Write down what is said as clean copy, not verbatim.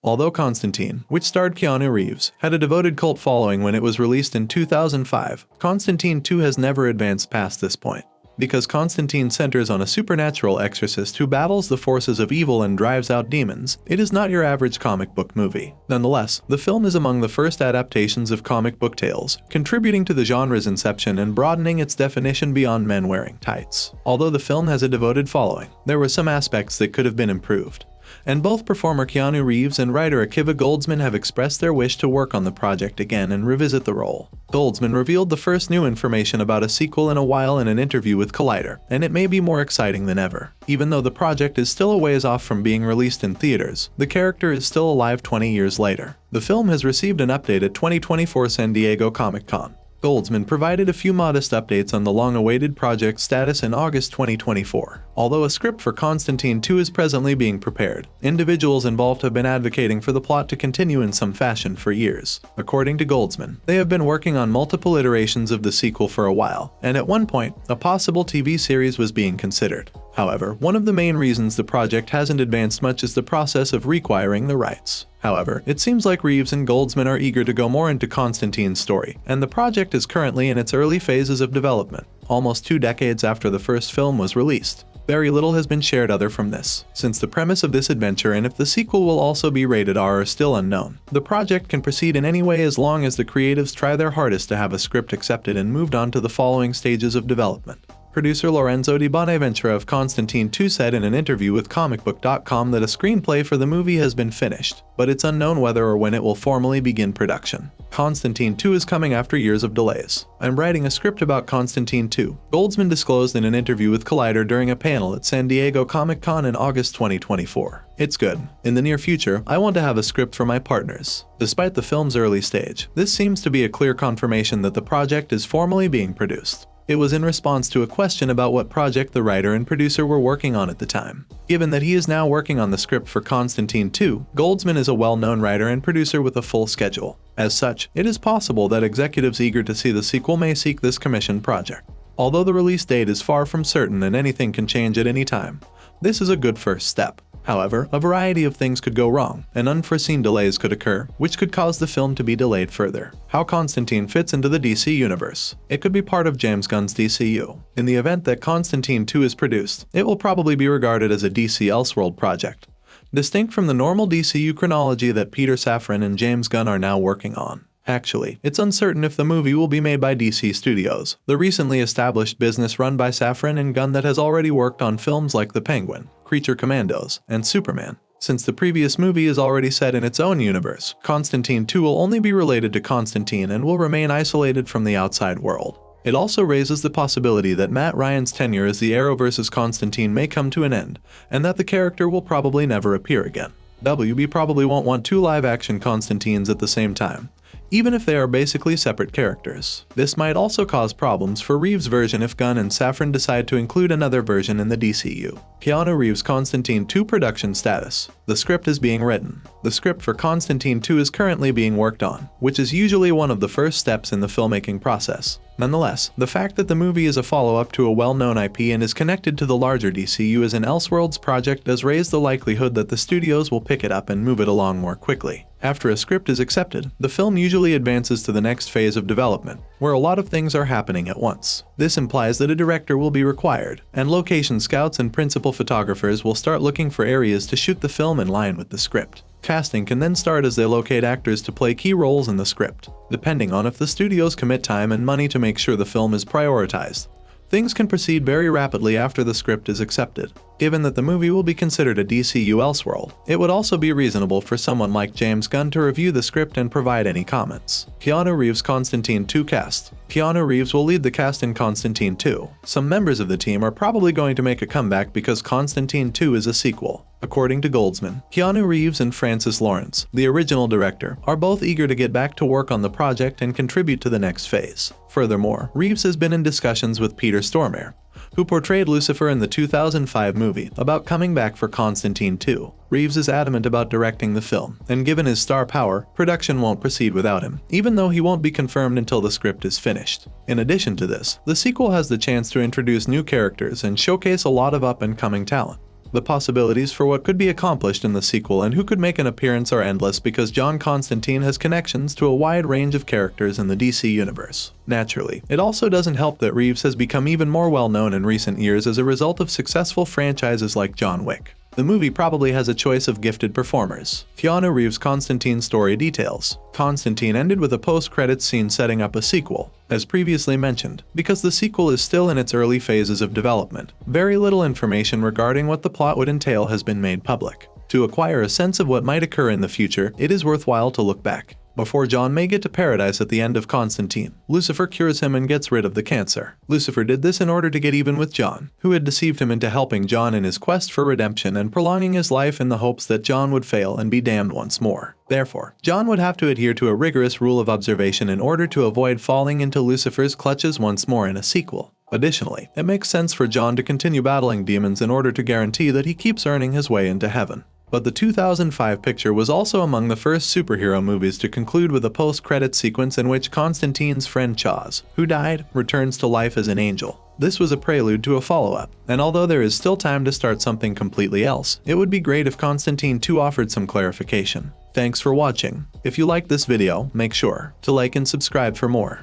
Although Constantine, which starred Keanu Reeves, had a devoted cult following when it was released in 2005, Constantine 2 has never advanced past this point. Because Constantine centers on a supernatural exorcist who battles the forces of evil and drives out demons, it is not your average comic book movie. Nonetheless, the film is among the first adaptations of comic book tales, contributing to the genre's inception and broadening its definition beyond men wearing tights. Although the film has a devoted following, there were some aspects that could have been improved. And both performer Keanu Reeves and writer Akiva Goldsman have expressed their wish to work on the project again and revisit the role. Goldsman revealed the first new information about a sequel in a while in an interview with Collider, and it may be more exciting than ever. Even though the project is still a ways off from being released in theaters, the character is still alive 20 years later. The film has received an update at 2024 San Diego Comic-Con. Goldsman provided a few modest updates on the long-awaited project status in August 2024. Although a script for Constantine 2 is presently being prepared, individuals involved have been advocating for the plot to continue in some fashion for years. According to Goldsman, they have been working on multiple iterations of the sequel for a while, and at one point, a possible TV series was being considered. However, one of the main reasons the project hasn't advanced much is the process of reacquiring the rights. However, it seems like Reeves and Goldsman are eager to go more into Constantine's story, and the project is currently in its early phases of development, almost 2 decades after the first film was released. Very little has been shared other from this, since the premise of this adventure and if the sequel will also be rated R are still unknown. The project can proceed in any way as long as the creatives try their hardest to have a script accepted and moved on to the following stages of development. Producer Lorenzo Di Bonaventura of Constantine 2 said in an interview with comicbook.com that a screenplay for the movie has been finished, but it's unknown whether or when it will formally begin production. Constantine 2 is coming after years of delays. I'm writing a script about Constantine 2, Goldsman disclosed in an interview with Collider during a panel at San Diego Comic-Con in August 2024. It's good. In the near future, I want to have a script for my partners. Despite the film's early stage, this seems to be a clear confirmation that the project is formally being produced. It was in response to a question about what project the writer and producer were working on at the time. Given that he is now working on the script for Constantine 2, Goldsman is a well-known writer and producer with a full schedule. As such, it is possible that executives eager to see the sequel may seek this commissioned project. Although the release date is far from certain and anything can change at any time, this is a good first step. However, a variety of things could go wrong, and unforeseen delays could occur, which could cause the film to be delayed further. How Constantine fits into the DC universe. It could be part of James Gunn's DCU. In the event that Constantine 2 is produced, it will probably be regarded as a DC Elseworld project, distinct from the normal DCU chronology that Peter Safran and James Gunn are now working on. Actually, it's uncertain if the movie will be made by DC Studios, the recently established business run by Safran and Gunn that has already worked on films like The Penguin, Creature Commandos, and Superman. Since the previous movie is already set in its own universe, Constantine 2 will only be related to Constantine and will remain isolated from the outside world. It also raises the possibility that Matt Ryan's tenure as the Arrowverse's Constantine may come to an end, and that the character will probably never appear again. WB probably won't want 2 live-action Constantines at the same time, even if they are basically separate characters. This might also cause problems for Reeves' version if Gunn and Safran decide to include another version in the DCU. Keanu Reeves' Constantine 2 production status. The script is being written. The script for Constantine 2 is currently being worked on, which is usually one of the first steps in the filmmaking process. Nonetheless, the fact that the movie is a follow-up to a well-known IP and is connected to the larger DCU as an Elseworlds project does raise the likelihood that the studios will pick it up and move it along more quickly. After a script is accepted, the film usually advances to the next phase of development, where a lot of things are happening at once. This implies that a director will be required, and location scouts and principal photographers will start looking for areas to shoot the film in line with the script. Casting can then start as they locate actors to play key roles in the script, depending on if the studios commit time and money to make sure the film is prioritized. Things can proceed very rapidly after the script is accepted. Given that the movie will be considered a DCU Elseworld, it would also be reasonable for someone like James Gunn to review the script and provide any comments. Keanu Reeves' Constantine 2 cast. Keanu Reeves will lead the cast in Constantine 2. Some members of the team are probably going to make a comeback because Constantine 2 is a sequel. According to Goldsman, Keanu Reeves and Francis Lawrence, the original director, are both eager to get back to work on the project and contribute to the next phase. Furthermore, Reeves has been in discussions with Peter Stormare, who portrayed Lucifer in the 2005 movie, about coming back for Constantine 2. Reeves is adamant about directing the film, and given his star power, production won't proceed without him, even though he won't be confirmed until the script is finished. In addition to this, the sequel has the chance to introduce new characters and showcase a lot of up-and-coming talent. The possibilities for what could be accomplished in the sequel and who could make an appearance are endless because John Constantine has connections to a wide range of characters in the DC universe. Naturally, it also doesn't help that Reeves has become even more well-known in recent years as a result of successful franchises like John Wick. The movie probably has a choice of gifted performers. Keanu Reeves' Constantine story details. Constantine ended with a post-credits scene setting up a sequel, as previously mentioned, because the sequel is still in its early phases of development. Very little information regarding what the plot would entail has been made public. To acquire a sense of what might occur in the future, it is worthwhile to look back. Before John may get to paradise at the end of Constantine, Lucifer cures him and gets rid of the cancer. Lucifer did this in order to get even with John, who had deceived him into helping John in his quest for redemption and prolonging his life in the hopes that John would fail and be damned once more. Therefore, John would have to adhere to a rigorous rule of observation in order to avoid falling into Lucifer's clutches once more in a sequel. Additionally, it makes sense for John to continue battling demons in order to guarantee that he keeps earning his way into heaven. But the 2005 picture was also among the first superhero movies to conclude with a post-credit sequence in which Constantine's friend Chaz, who died, returns to life as an angel. This was a prelude to a follow-up, and although there is still time to start something completely else, it would be great if Constantine 2 offered some clarification. Thanks for watching. If you liked this video, make sure to like and subscribe for more.